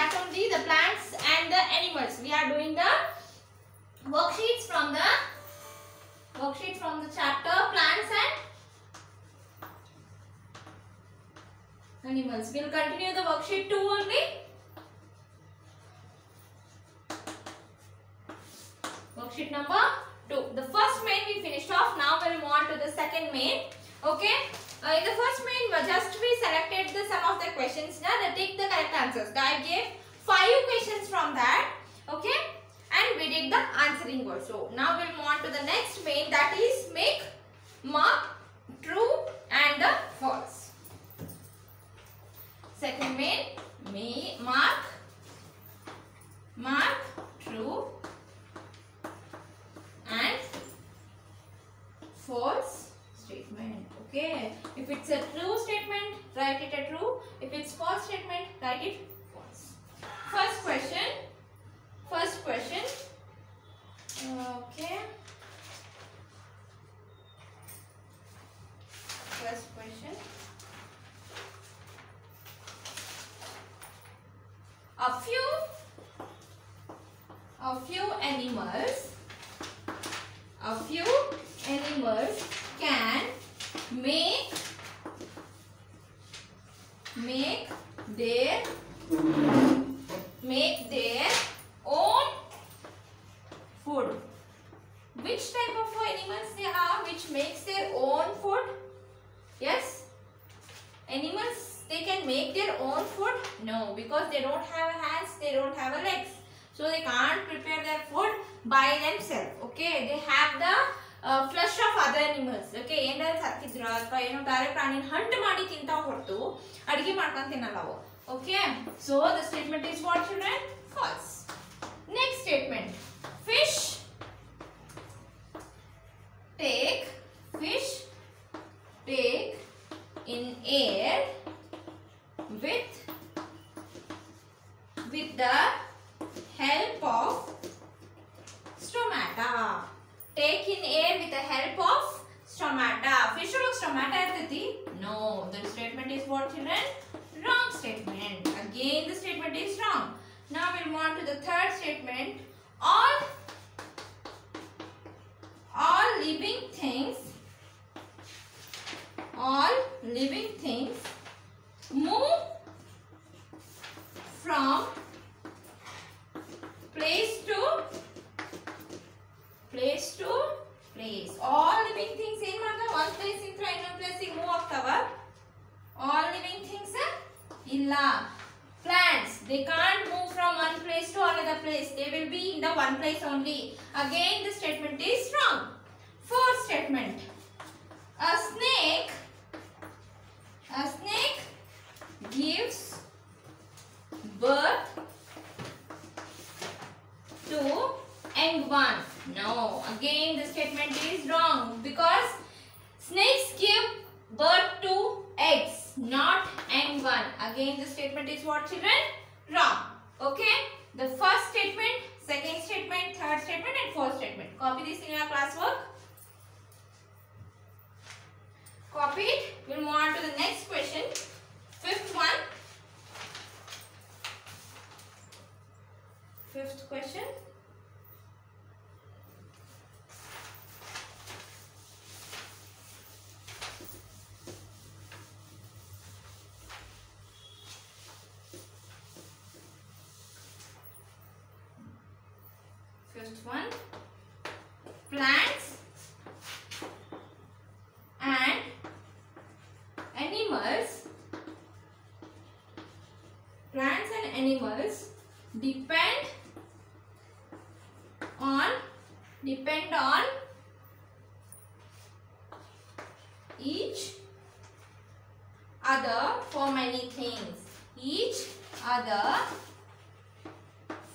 that only, the plants and the animals. We are doing the worksheets from the chapter plants and animals. We will continue the worksheet 2 only. Worksheet number 2. The first main we finished off. Now we will move on to the second main. Okay. In the first main, just we selected the some of the questions. Now, take the correct answers. I gave 5 questions from that. Okay. And we did the answering also. Now we will move on to the next main, that is make, mark, true and the false. Second main, mark, true and false statement. Okay. If it's a true statement, write it a true. If it's false statement, write it false. First question. Okay. First question. A few animals can make their own food. Which type of animals they are which makes their own food? Yes, animals, they can make their own food? No, because they don't have hands, they don't have legs, so they can't prepare their food by themselves. Okay, they have the flesh of other animals. Okay, ಏನಾದರೂ ಸತ್ತಿದ್ರು ಅಥವಾ ಏನೋ ಬೇರೆ ಪ್ರಾಣಿ Hunt ಮಾಡಿ ತಿಂತಾ ಹೊರತು ಅಡಿಗೆ ಮಾಡ್ಕೊಂಡು ತಿನ್ನಲ್ಲ ಅವು. Okay, so the statement is what, children? False. Next statement. Fish take in air with the help of stomata. Take in air with the help of stomata. Fish or stomata irtati? No, the statement is what, children? Wrong statement. Again the statement is wrong. Now we'll move on to the third statement. All living things move from place to place. All living things ಏನು ಮಾಡ್ತಾವ? one place ಇಂದ ಇನ್ನೊಂದು place ಗೆ move ಆಗ್ತಾವ. All living things ಇಲ್ಲ. Plants, they can't move from one place to another place. They will be in the one place only. Again the statement is wrong. Fourth statement. A snake gives birth to young ones. No, again the statement is wrong because snakes give birth to eggs, not young one. Again the statement is what, children? Wrong. Okay, the first statement, second statement, third statement and fourth statement. Copy this in your classwork. Copy it. We'll move on to the next question. Fifth question. First one, plants and animals depend on each other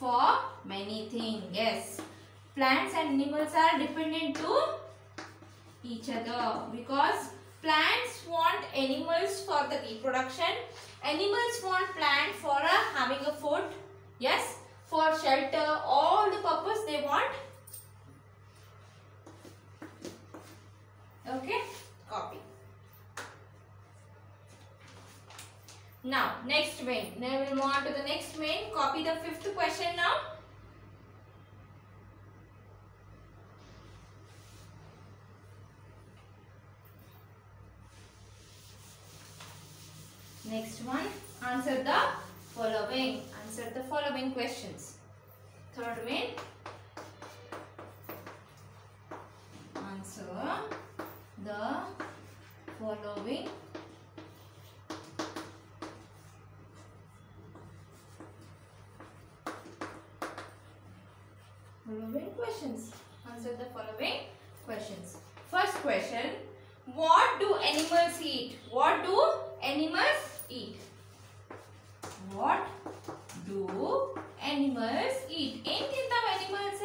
for many things. Yes, plants and animals are dependent to each other because plants want animals for the reproduction, animals want plants for having a food, yes, for shelter, all the purpose they want. Okay, copy. Now, next main. Then we will move on to the next main. Copy the fifth question now. Next one. Answer the following. Answer the following questions. Third main. Answer the following questions. Answer the following questions. First question. What do animals eat? What do animals eat? What do animals eat? Ain't it the animals?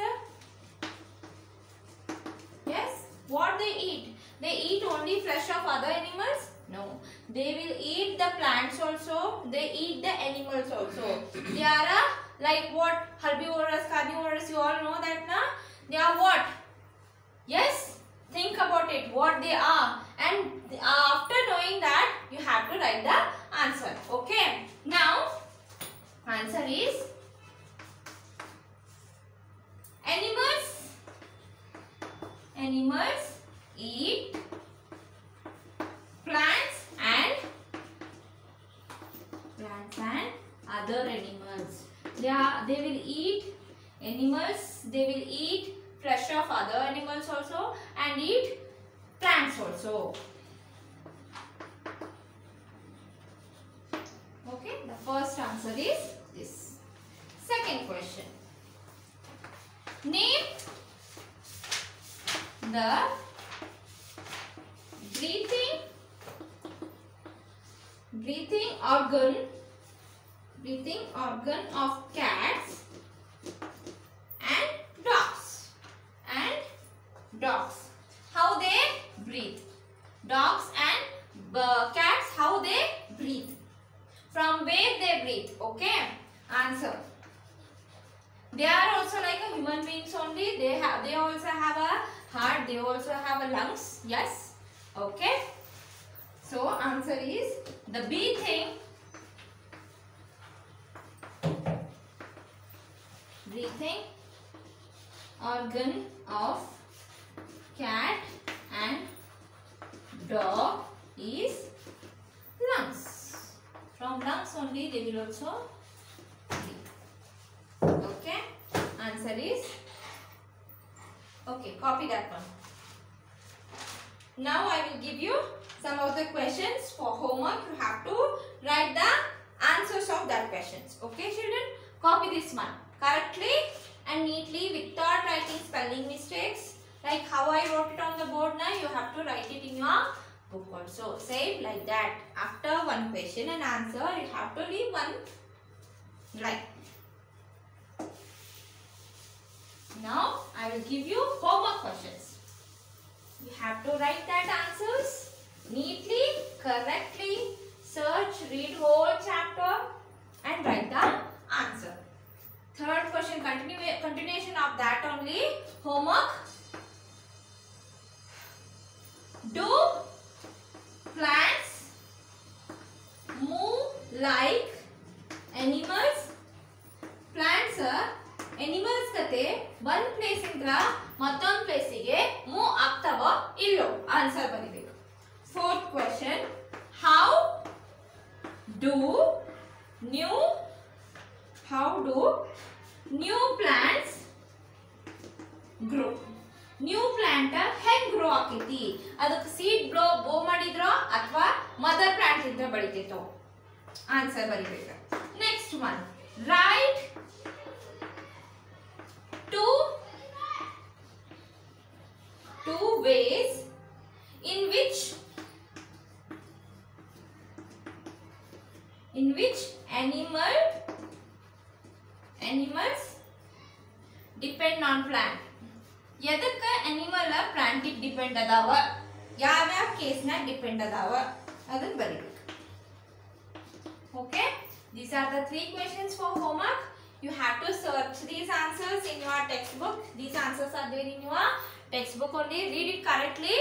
Yes. What they eat? They eat only flesh of other animals? No. They will eat the plants also. They eat the animals also. They are like what? Herbivorous, carnivorous. You all know that, na? They are what? Yes. Think about it. What they are. And after knowing that, you have to write the answer. Okay. Now, answer is animals eat plants and other animals. They will eat animals. They will eat flesh of other animals also and eat plants also. Okay, the first answer is this. Second question. Name the breathing organ of cats and dogs. How they breathe. Dogs and cats, how they breathe. From where they breathe. Okay. Answer. They are also like a human beings only. They also have a heart. They also have a lungs. Yes. Okay. So answer is the breathing organ of cat and dog is lungs. From lungs only they will also breathe. Okay. Answer is okay. Copy that one. Now I will give you some of the questions for homework. You have to write the answers of that questions. Okay, children? Copy this one correctly and neatly without writing spelling mistakes. Like how I wrote it on the board now, you have to write it in your book also. Same like that. After one question and answer, you have to leave one line. Now, I will give you homework questions. You have to write that answers neatly, correctly, search, read whole chapter and write the answer. Third question, continuation of that only. Homework. Do plants move like animals? Plants animals kate one place indra mattond place ige move ಆಗ್ತಾವೋ ಇಲ್ಲೋ answer ಬರಿಬೇಕು. Fourth question, how do new plants grow? New plant ಹೆಂಗ್ grow ಆಕೈತಿ? ಅದಕ್ಕೆ seed ಬೋ ಮಾಡಿದ್ರೋ ಅಥವಾ mother plant ಇದ್ರೆ ಬೆಳಿತೈತೋ? Answer ಬರಿಬೇಕು. Next one, right two ways in which animals depend on plant. ಎದಕ್ಕ ಅನಿಮಲ್ ಪ್ಲಾಂಟ್ ಡಿಪೆಂಡ್ ಅದಾವ, ಯಾವ್ಯಾವ ಕೇಸ್ನಾಗ ಡಿಪೆಂಡ್ ಅದಾವ ಅದನ್ನ ಬರೀಬೇಕು. Okay, these are the 3 questions for homework. You have to search these answers in your textbook. These answers are there in your textbook only. Read it correctly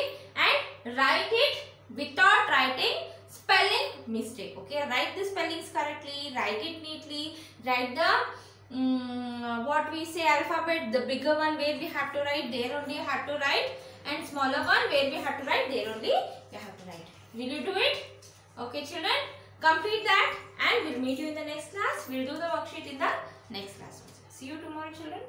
and write it without writing spelling mistake. Okay, write the spellings correctly, write it neatly, write the what we say alphabet, the bigger one where we have to write, there only you have to write, and smaller one where we have to write, there only you have to write. Will you do it? Okay children, complete that and we'll meet you in the next class. We'll do the worksheet in the next class. See you tomorrow children.